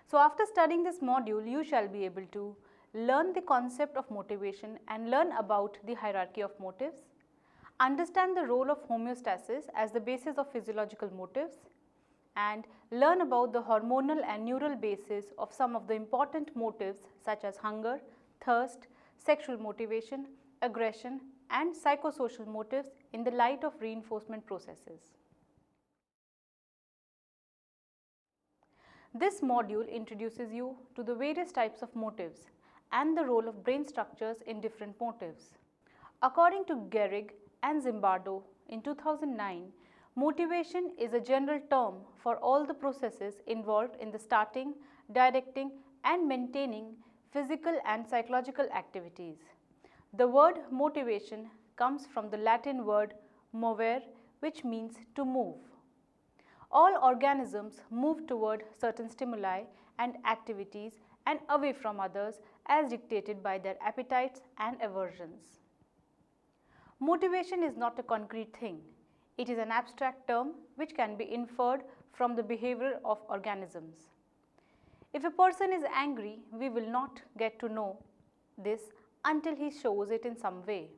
So after studying this module, you shall be able to learn the concept of motivation and learn about the hierarchy of motives, understand the role of homeostasis as the basis of physiological motives, and learn about the hormonal and neural basis of some of the important motives such as hunger, thirst, sexual motivation, aggression, and psychosocial motives in the light of reinforcement processes. This module introduces you to the various types of motives and the role of brain structures in different motives. According to Gehrig and Zimbardo in 2009, motivation is a general term for all the processes involved in the starting, directing, and maintaining physical and psychological activities. The word motivation comes from the Latin word movere, which means to move. All organisms move toward certain stimuli and activities and away from others as dictated by their appetites and aversions. Motivation is not a concrete thing. It is an abstract term which can be inferred from the behavior of organisms. If a person is angry, we will not get to know this until he shows it in some way.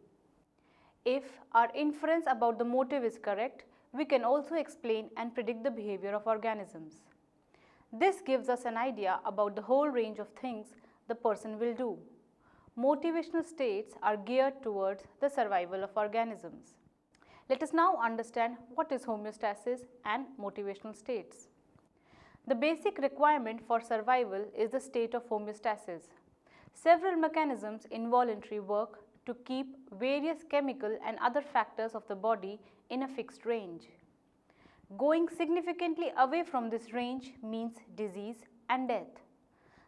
If our inference about the motive is correct, we can also explain and predict the behavior of organisms. This gives us an idea about the whole range of things the person will do. Motivational states are geared towards the survival of organisms. Let us now understand what is homeostasis and motivational states. The basic requirement for survival is the state of homeostasis. Several mechanisms involuntarily work to keep various chemical and other factors of the body in a fixed range. Going significantly away from this range means disease and death.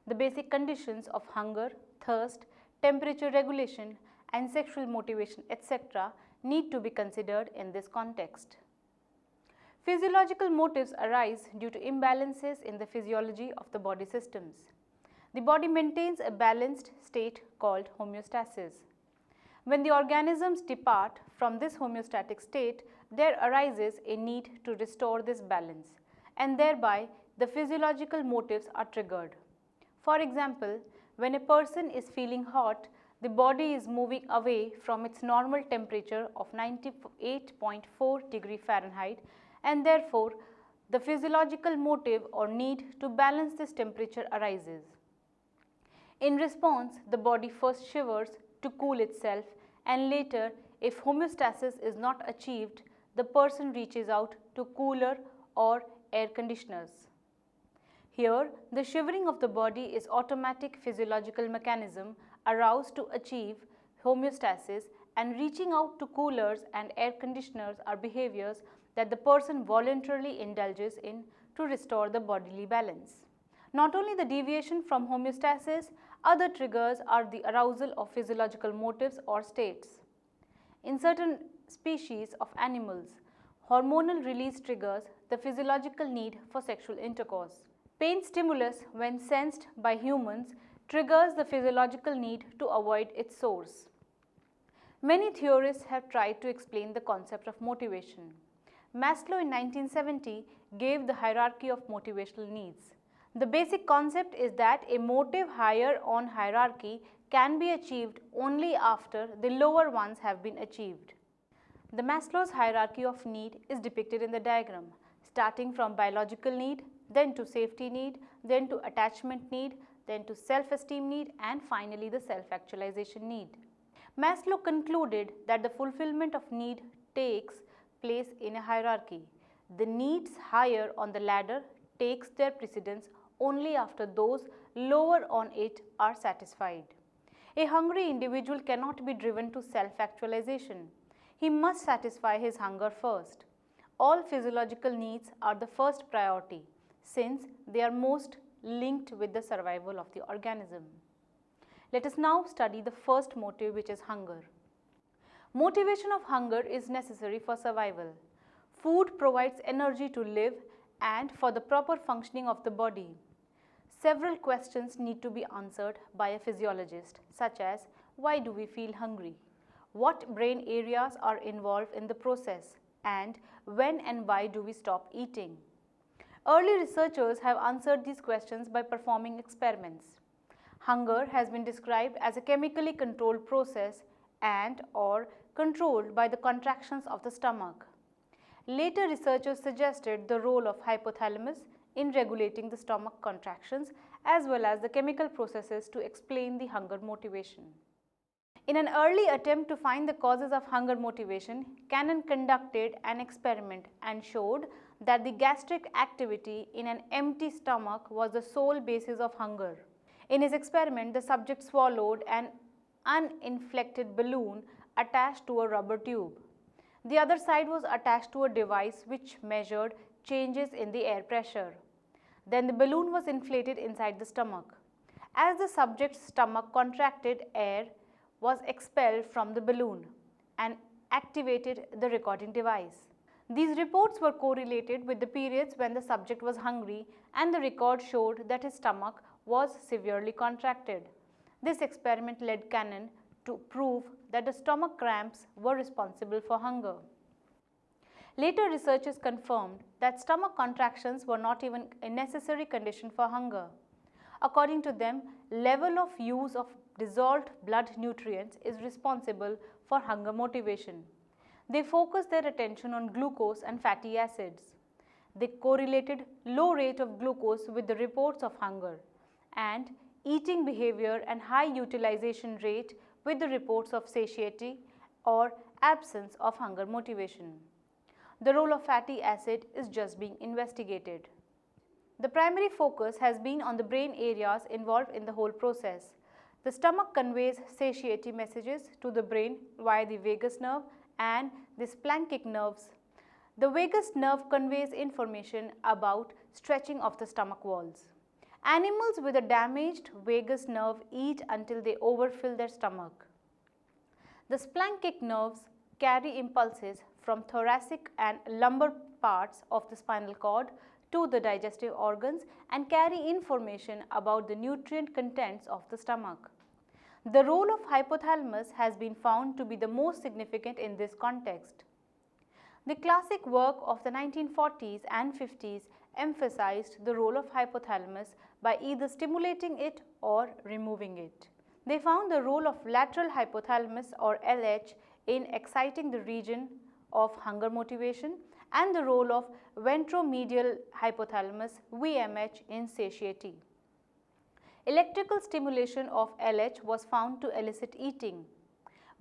The basic conditions of hunger, thirst, temperature regulation, and sexual motivation, etc., need to be considered in this context. Physiological motives arise due to imbalances in the physiology of the body systems. The body maintains a balanced state called homeostasis. When the organisms depart from this homeostatic state, there arises a need to restore this balance, and thereby the physiological motives are triggered. For example, when a person is feeling hot, the body is moving away from its normal temperature of 98.4 degree Fahrenheit, and therefore the physiological motive or need to balance this temperature arises. In response, the body first shivers to cool itself, and later, if homeostasis is not achieved, the person reaches out to cooler or air conditioners. Here, the shivering of the body is automatic physiological mechanism aroused to achieve homeostasis, and reaching out to coolers and air conditioners are behaviors that the person voluntarily indulges in to restore the bodily balance. Not only the deviation from homeostasis, other triggers are the arousal of physiological motives or states. In certain species of animals, hormonal release triggers the physiological need for sexual intercourse. Pain stimulus, when sensed by humans, triggers the physiological need to avoid its source. Many theorists have tried to explain the concept of motivation. Maslow in 1970 gave the hierarchy of motivational needs. The basic concept is that a motive higher on hierarchy can be achieved only after the lower ones have been achieved. The Maslow's hierarchy of need is depicted in the diagram, starting from biological need, then to safety need, then to attachment need, then to self-esteem need, and finally the self-actualization need. Maslow concluded that the fulfillment of need takes place in a hierarchy. The needs higher on the ladder takes their precedence only after those lower on it are satisfied. A hungry individual cannot be driven to self-actualization. He must satisfy his hunger first. All physiological needs are the first priority, since they are most linked with the survival of the organism. Let us now study the first motive, which is hunger. Motivation of hunger is necessary for survival. Food provides energy to live and for the proper functioning of the body. Several questions need to be answered by a physiologist, such as why do we feel hungry? What brain areas are involved in the process? And when and why do we stop eating? Early researchers have answered these questions by performing experiments. Hunger has been described as a chemically controlled process and/or controlled by the contractions of the stomach. Later researchers suggested the role of hypothalamus in regulating the stomach contractions as well as the chemical processes to explain the hunger motivation. In an early attempt to find the causes of hunger motivation, Cannon conducted an experiment and showed that the gastric activity in an empty stomach was the sole basis of hunger. In his experiment, the subject swallowed an uninflated balloon attached to a rubber tube. The other side was attached to a device which measured changes in the air pressure. Then the balloon was inflated inside the stomach. As the subject's stomach contracted, air was expelled from the balloon and activated the recording device. These reports were correlated with the periods when the subject was hungry, and the record showed that his stomach was severely contracted. This experiment led Cannon to prove that the stomach cramps were responsible for hunger. Later researchers confirmed that stomach contractions were not even a necessary condition for hunger. According to them, level of use of dissolved blood nutrients is responsible for hunger motivation. They focused their attention on glucose and fatty acids. They correlated low rate of glucose with the reports of hunger and eating behavior and high utilization rate with the reports of satiety or absence of hunger motivation. The role of fatty acid is just being investigated. The primary focus has been on the brain areas involved in the whole process. The stomach conveys satiety messages to the brain via the vagus nerve and the splanchnic nerves. The vagus nerve conveys information about stretching of the stomach walls. Animals with a damaged vagus nerve eat until they overfill their stomach. The splanchnic nerves carry impulses from thoracic and lumbar parts of the spinal cord to the digestive organs and carry information about the nutrient contents of the stomach. The role of hypothalamus has been found to be the most significant in this context. The classic work of the 1940s and 50s emphasized the role of hypothalamus by either stimulating it or removing it. They found the role of lateral hypothalamus or LH in exciting the region of hunger motivation and the role of ventromedial hypothalamus VMH in satiety. Electrical stimulation of LH was found to elicit eating.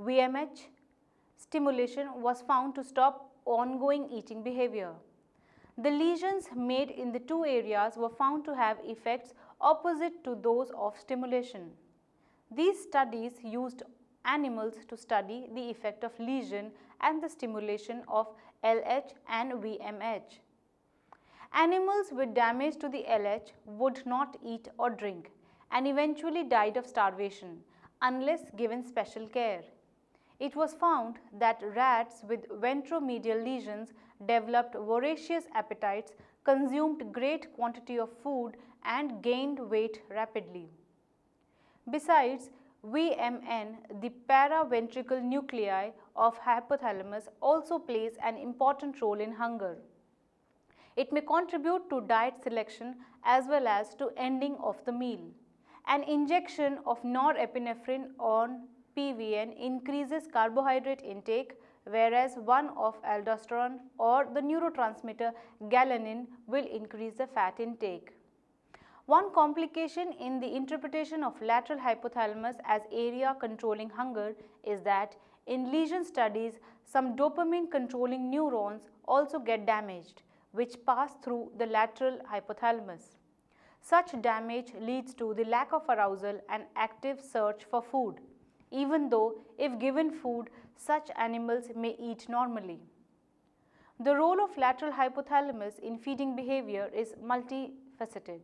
VMH stimulation was found to stop ongoing eating behavior. The lesions made in the two areas were found to have effects opposite to those of stimulation. These studies used animals to study the effect of lesion and the stimulation of LH and VMH. Animals with damage to the LH would not eat or drink and eventually died of starvation unless given special care. It was found that rats with ventromedial lesions developed voracious appetites, consumed great quantity of food and gained weight rapidly. Besides VMN, the paraventricle nuclei of hypothalamus also plays an important role in hunger. It may contribute to diet selection as well as to ending of the meal. An injection of norepinephrine on PVN increases carbohydrate intake, whereas one of aldosterone or the neurotransmitter galanin will increase the fat intake. One complication in the interpretation of lateral hypothalamus as area controlling hunger is that in lesion studies, some dopamine controlling neurons also get damaged, which pass through the lateral hypothalamus. Such damage leads to the lack of arousal and active search for food, even though if given food, such animals may eat normally. The role of lateral hypothalamus in feeding behavior is multifaceted.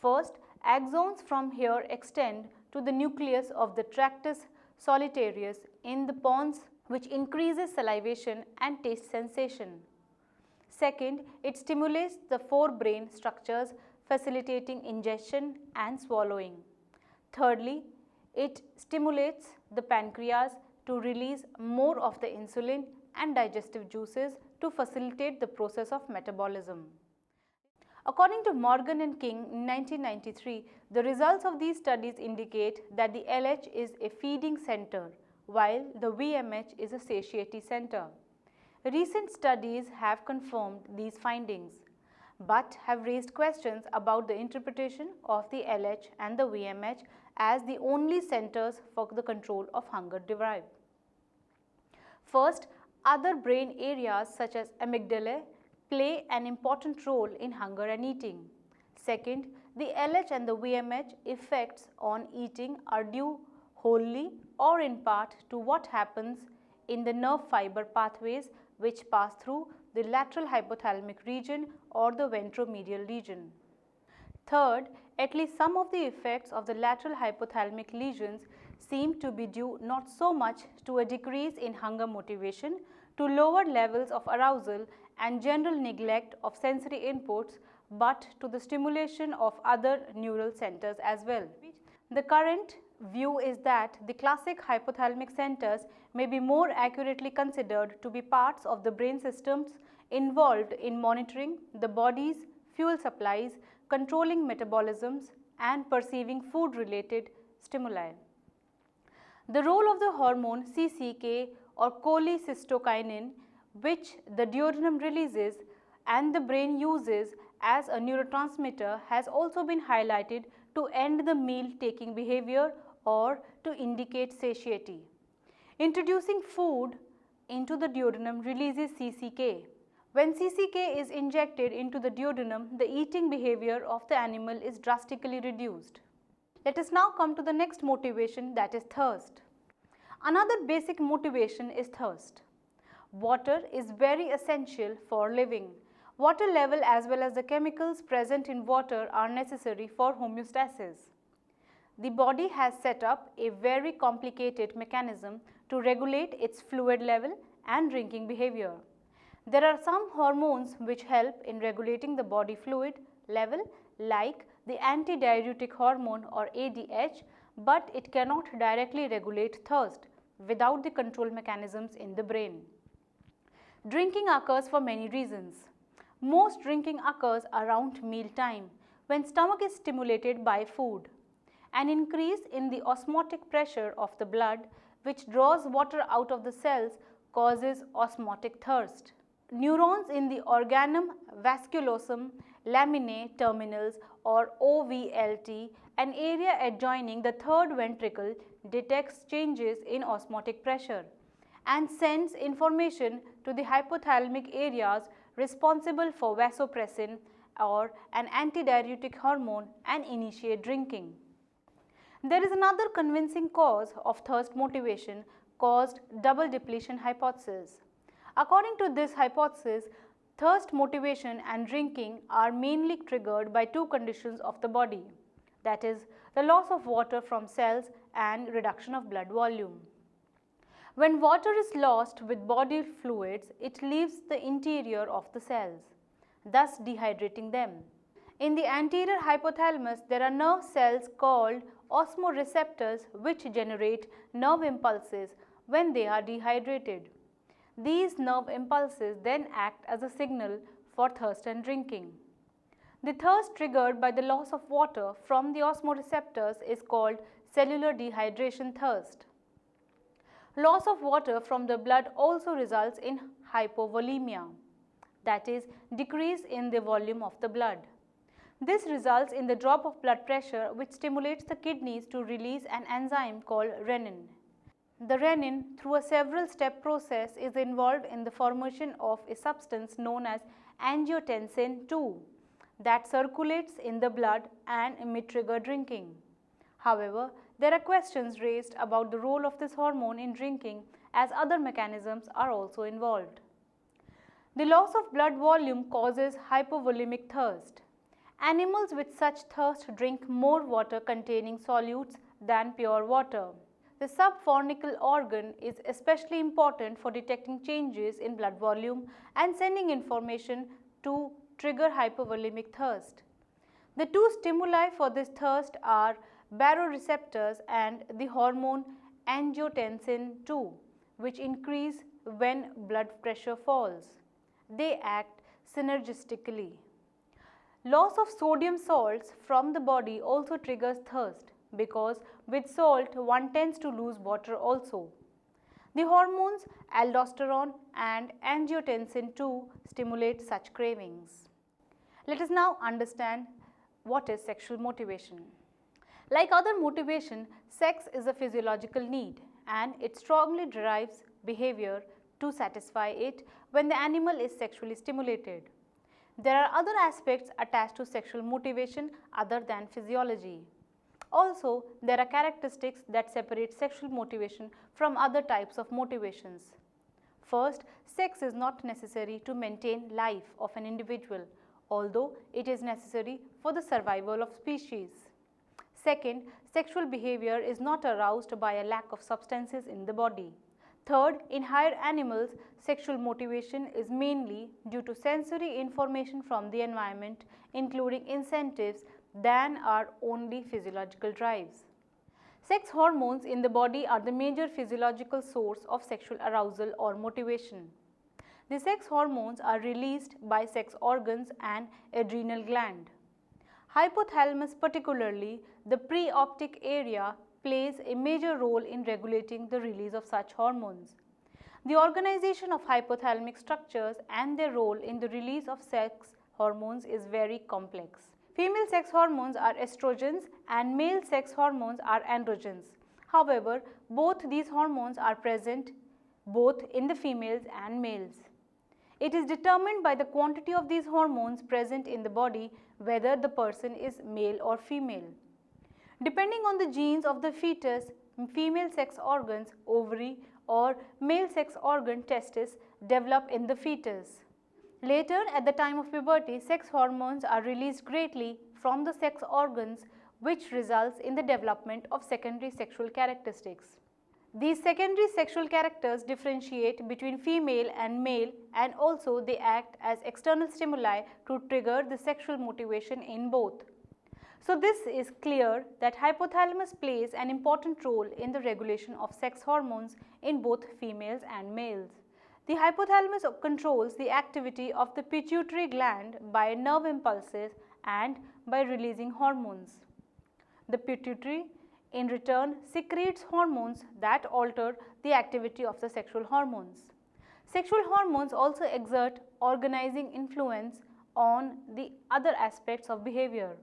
First, axons from here extend to the nucleus of the tractus solitarius in the pons, which increases salivation and taste sensation. Second, it stimulates the forebrain structures, facilitating ingestion and swallowing. Thirdly, it stimulates the pancreas to release more of the insulin and digestive juices to facilitate the process of metabolism. According to Morgan and King in 1993, the results of these studies indicate that the LH is a feeding center, while the VMH is a satiety center. Recent studies have confirmed these findings, but have raised questions about the interpretation of the LH and the VMH as the only centers for the control of hunger drive. First, other brain areas such as amygdala play an important role in hunger and eating. Second, the LH and the VMH effects on eating are due wholly or in part to what happens in the nerve fiber pathways which pass through the lateral hypothalamic region or the ventromedial region. Third, at least some of the effects of the lateral hypothalamic lesions seem to be due not so much to a decrease in hunger motivation, to lower levels of arousal and general neglect of sensory inputs, but to the stimulation of other neural centers as well. The current view is that the classic hypothalamic centers may be more accurately considered to be parts of the brain systems involved in monitoring the body's fuel supplies, controlling metabolisms, and perceiving food-related stimuli. The role of the hormone CCK or cholecystokinin, which the duodenum releases and the brain uses as a neurotransmitter, has also been highlighted to end the meal-taking behavior or to indicate satiety. Introducing food into the duodenum releases CCK. When CCK is injected into the duodenum, the eating behavior of the animal is drastically reduced. Let us now come to the next motivation, that is thirst. Another basic motivation is thirst. Water is very essential for living. Water level as well as the chemicals present in water are necessary for homeostasis. The body has set up a very complicated mechanism to regulate its fluid level and drinking behavior. There are some hormones which help in regulating the body fluid level, like the antidiuretic hormone or ADH, but it cannot directly regulate thirst without the control mechanisms in the brain. Drinking occurs for many reasons. Most drinking occurs around meal time when stomach is stimulated by food. An increase in the osmotic pressure of the blood, which draws water out of the cells, causes osmotic thirst. Neurons in the organum vasculosum laminae terminals or OVLT, an area adjoining the third ventricle, detects changes in osmotic pressure and sends information to the hypothalamic areas responsible for vasopressin or an antidiuretic hormone and initiate drinking. There is another convincing cause of thirst motivation caused double depletion hypothesis. According to this hypothesis, thirst motivation and drinking are mainly triggered by two conditions of the body, that is, the loss of water from cells and reduction of blood volume. When water is lost with body fluids, it leaves the interior of the cells, thus dehydrating them. In the anterior hypothalamus, there are nerve cells called osmoreceptors which generate nerve impulses when they are dehydrated. These nerve impulses then act as a signal for thirst and drinking. The thirst triggered by the loss of water from the osmoreceptors is called cellular dehydration thirst. Loss of water from the blood also results in hypovolemia, that is, decrease in the volume of the blood. This results in the drop of blood pressure, which stimulates the kidneys to release an enzyme called renin. The renin, through a several step process, is involved in the formation of a substance known as angiotensin II that circulates in the blood and may trigger drinking. However, there are questions raised about the role of this hormone in drinking, as other mechanisms are also involved. The loss of blood volume causes hypovolemic thirst. Animals with such thirst drink more water containing solutes than pure water. The subfornical organ is especially important for detecting changes in blood volume and sending information to trigger hypovolemic thirst. The two stimuli for this thirst are baroreceptors and the hormone angiotensin II, which increase when blood pressure falls. They act synergistically. Loss of sodium salts from the body also triggers thirst because with salt one tends to lose water also. The hormones aldosterone and angiotensin too stimulate such cravings. Let us now understand what is sexual motivation. Like other motivation, sex is a physiological need and it strongly drives behavior to satisfy it when the animal is sexually stimulated. There are other aspects attached to sexual motivation other than physiology. Also, there are characteristics that separate sexual motivation from other types of motivations. First, sex is not necessary to maintain life of an individual, although it is necessary for the survival of species. Second, sexual behavior is not aroused by a lack of substances in the body. Third, in higher animals, sexual motivation is mainly due to sensory information from the environment, including incentives than are only physiological drives. Sex hormones in the body are the major physiological source of sexual arousal or motivation. The sex hormones are released by sex organs and adrenal gland. Hypothalamus, particularly the preoptic area, plays a major role in regulating the release of such hormones. The organization of hypothalamic structures and their role in the release of sex hormones is very complex. Female sex hormones are estrogens and male sex hormones are androgens. However, both these hormones are present both in the females and males. It is determined by the quantity of these hormones present in the body whether the person is male or female. Depending on the genes of the fetus, female sex organs, ovary or male sex organ, testis, develop in the fetus. Later, at the time of puberty, sex hormones are released greatly from the sex organs, which results in the development of secondary sexual characteristics. These secondary sexual characters differentiate between female and male, and also they act as external stimuli to trigger the sexual motivation in both. So this is clear that hypothalamus plays an important role in the regulation of sex hormones in both females and males. The hypothalamus controls the activity of the pituitary gland by nerve impulses and by releasing hormones. The pituitary in return secretes hormones that alter the activity of the sexual hormones. Sexual hormones also exert organizing influence on the other aspects of behavior.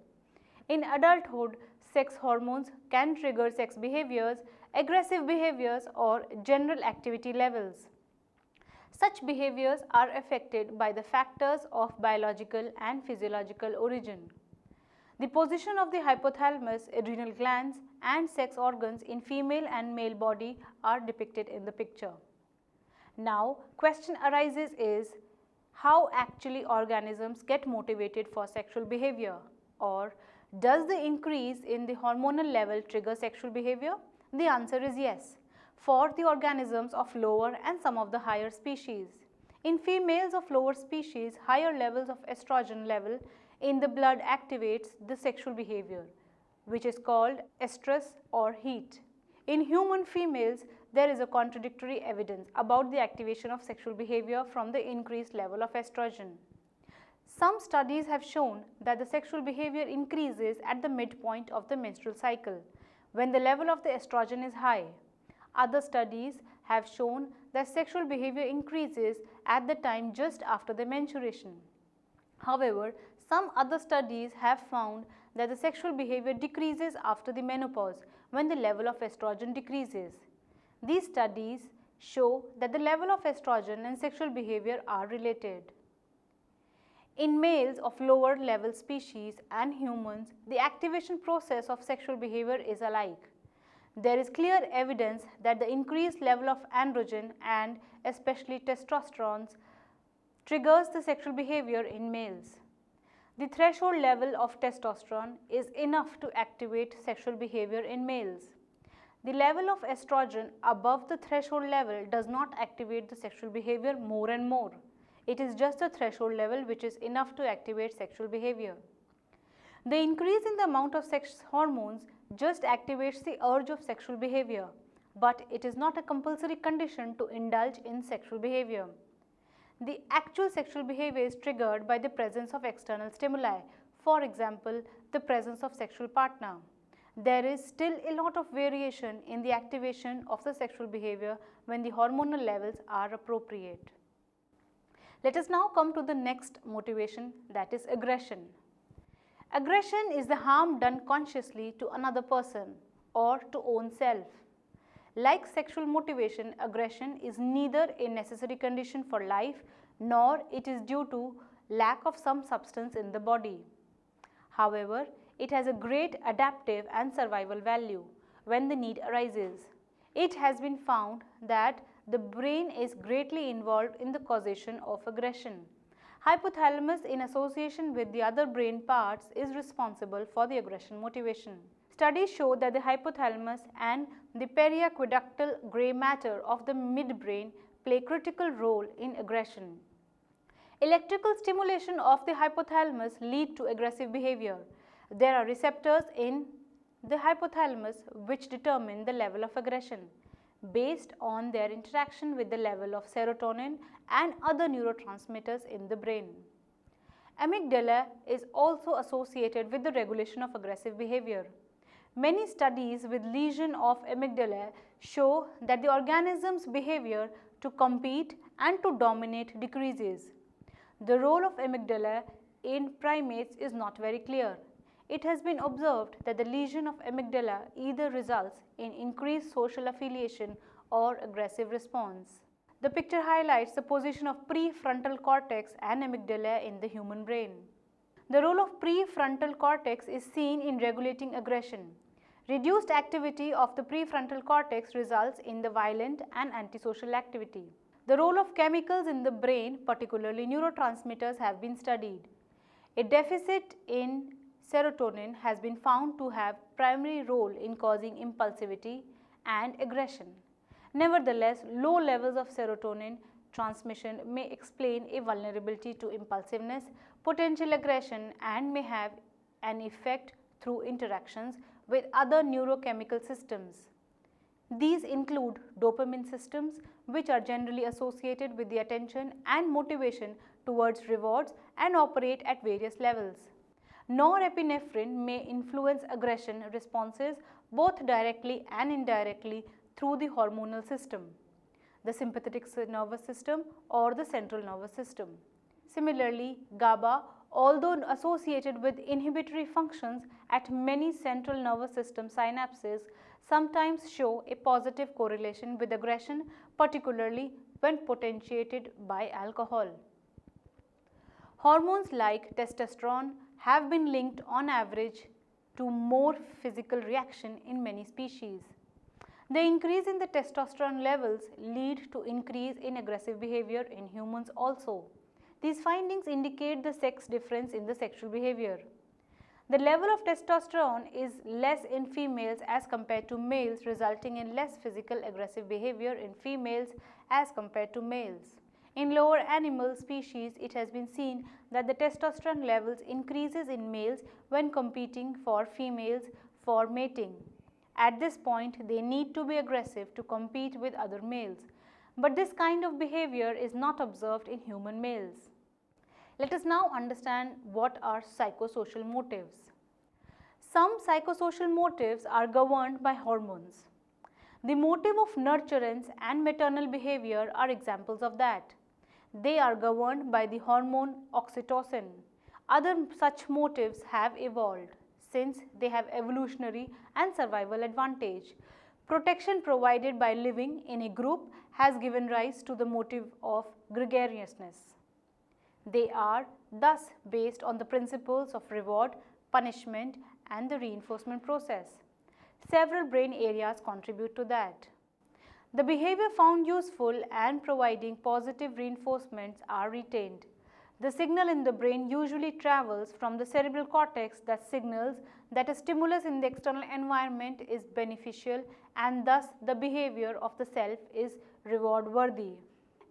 In adulthood, sex hormones can trigger sex behaviors, aggressive behaviors or general activity levels. Such behaviors are affected by the factors of biological and physiological origin. The position of the hypothalamus, adrenal glands and sex organs in female and male body are depicted in the picture. Now, question arises is how actually organisms get motivated for sexual behavior, or does the increase in the hormonal level trigger sexual behavior? The answer is yes, for the organisms of lower and some of the higher species. In females of lower species, higher levels of estrogen level in the blood activates the sexual behavior, which is called estrus or heat. In human females, there is a contradictory evidence about the activation of sexual behavior from the increased level of estrogen. Some studies have shown that the sexual behavior increases at the midpoint of the menstrual cycle, when the level of the estrogen is high. Other studies have shown that sexual behavior increases at the time just after the menstruation. However, some other studies have found that the sexual behavior decreases after the menopause when the level of estrogen decreases. These studies show that the level of estrogen and sexual behavior are related. In males of lower level species and humans, the activation process of sexual behavior is alike. There is clear evidence that the increased level of androgen and especially testosterone triggers the sexual behavior in males. The threshold level of testosterone is enough to activate sexual behavior in males. The level of estrogen above the threshold level does not activate the sexual behavior more and more. It is just a threshold level which is enough to activate sexual behavior. The increase in the amount of sex hormones just activates the urge of sexual behavior, but it is not a compulsory condition to indulge in sexual behavior. The actual sexual behavior is triggered by the presence of external stimuli. For example, the presence of sexual partner. There is still a lot of variation in the activation of the sexual behavior when the hormonal levels are appropriate. Let us now come to the next motivation, that is aggression. Aggression is the harm done consciously to another person or to own self. Like sexual motivation, aggression is neither a necessary condition for life nor it is due to lack of some substance in the body. However, it has a great adaptive and survival value when the need arises. It has been found that the brain is greatly involved in the causation of aggression. Hypothalamus, in association with the other brain parts, is responsible for the aggression motivation. Studies show that the hypothalamus and the periaqueductal grey matter of the midbrain play a critical role in aggression. Electrical stimulation of the hypothalamus lead to aggressive behavior. There are receptors in the hypothalamus which determine the level of aggression based on their interaction with the level of serotonin and other neurotransmitters in the brain. Amygdala is also associated with the regulation of aggressive behavior. Many studies with lesion of amygdala show that the organism's behavior to compete and to dominate decreases. The role of amygdala in primates is not very clear. It has been observed that the lesion of amygdala either results in increased social affiliation or aggressive response. The picture highlights the position of prefrontal cortex and amygdala in the human brain. The role of prefrontal cortex is seen in regulating aggression. Reduced activity of the prefrontal cortex results in the violent and antisocial activity. The role of chemicals in the brain, particularly neurotransmitters, have been studied. A deficit in serotonin has been found to have primary role in causing impulsivity and aggression. Nevertheless, low levels of serotonin transmission may explain a vulnerability to impulsiveness, potential aggression, and may have an effect through interactions with other neurochemical systems. These include dopamine systems, which are generally associated with the attention and motivation towards rewards and operate at various levels. Norepinephrine may influence aggression responses both directly and indirectly through the hormonal system, the sympathetic nervous system or the central nervous system. Similarly, GABA, although associated with inhibitory functions at many central nervous system synapses, sometimes show a positive correlation with aggression, particularly when potentiated by alcohol. Hormones like testosterone have been linked on average to more physical reaction in many species. The increase in the testosterone levels lead to increase in aggressive behavior in humans also. These findings indicate the sex difference in the sexual behavior. The level of testosterone is less in females as compared to males, resulting in less physical aggressive behavior in females as compared to males. In lower animal species, it has been seen that the testosterone levels increases in males when competing for females for mating. At this point, they need to be aggressive to compete with other males. But this kind of behavior is not observed in human males. Let us now understand what are psychosocial motives. Some psychosocial motives are governed by hormones. The motive of nurturance and maternal behavior are examples of that. They are governed by the hormone oxytocin. Other such motives have evolved since they have evolutionary and survival advantage. Protection provided by living in a group has given rise to the motive of gregariousness. They are thus based on the principles of reward, punishment, and the reinforcement process. Several brain areas contribute to that. The behavior found useful and providing positive reinforcements are retained. The signal in the brain usually travels from the cerebral cortex that signals that a stimulus in the external environment is beneficial and thus the behavior of the self is reward worthy.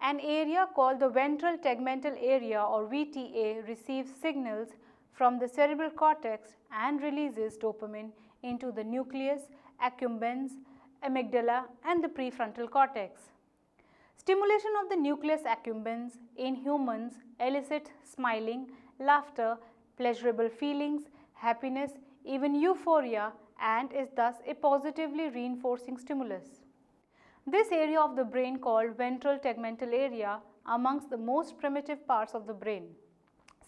An area called the ventral tegmental area or VTA receives signals from the cerebral cortex and releases dopamine into the nucleus, accumbens, amygdala and the prefrontal cortex. Stimulation of the nucleus accumbens in humans elicits smiling, laughter, pleasurable feelings, happiness, even euphoria, and is thus a positively reinforcing stimulus. This area of the brain, called ventral tegmental area, amongst the most primitive parts of the brain,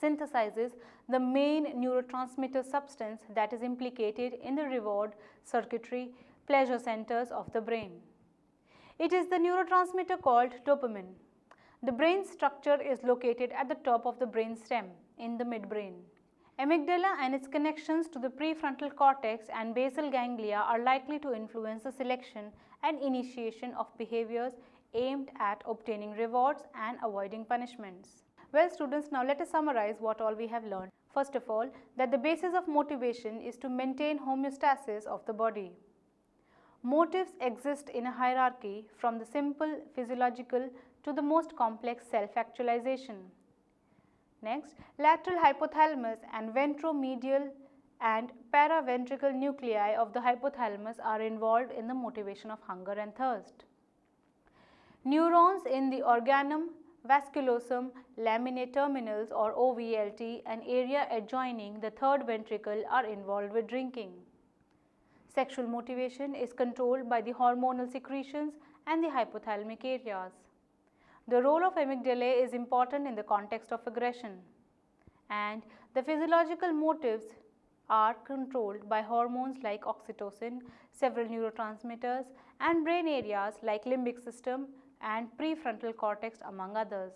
synthesizes the main neurotransmitter substance that is implicated in the reward circuitry, pleasure centers of the brain. It is the neurotransmitter called dopamine. The brain structure is located at the top of the brain stem in the midbrain. Amygdala and its connections to the prefrontal cortex and basal ganglia are likely to influence the selection and initiation of behaviors aimed at obtaining rewards and avoiding punishments. Well students, now let us summarize what all we have learned. First of all, that the basis of motivation is to maintain homeostasis of the body. Motives exist in a hierarchy from the simple physiological to the most complex self-actualization. Next, lateral hypothalamus and ventromedial and paraventricle nuclei of the hypothalamus are involved in the motivation of hunger and thirst. Neurons in the organum vasculosum laminae terminals, or OVLT, an area adjoining the third ventricle, are involved with drinking. Sexual motivation is controlled by the hormonal secretions and the hypothalamic areas. The role of amygdala is important in the context of aggression, and the physiological motives are controlled by hormones like oxytocin, several neurotransmitters, and brain areas like limbic system and prefrontal cortex, among others.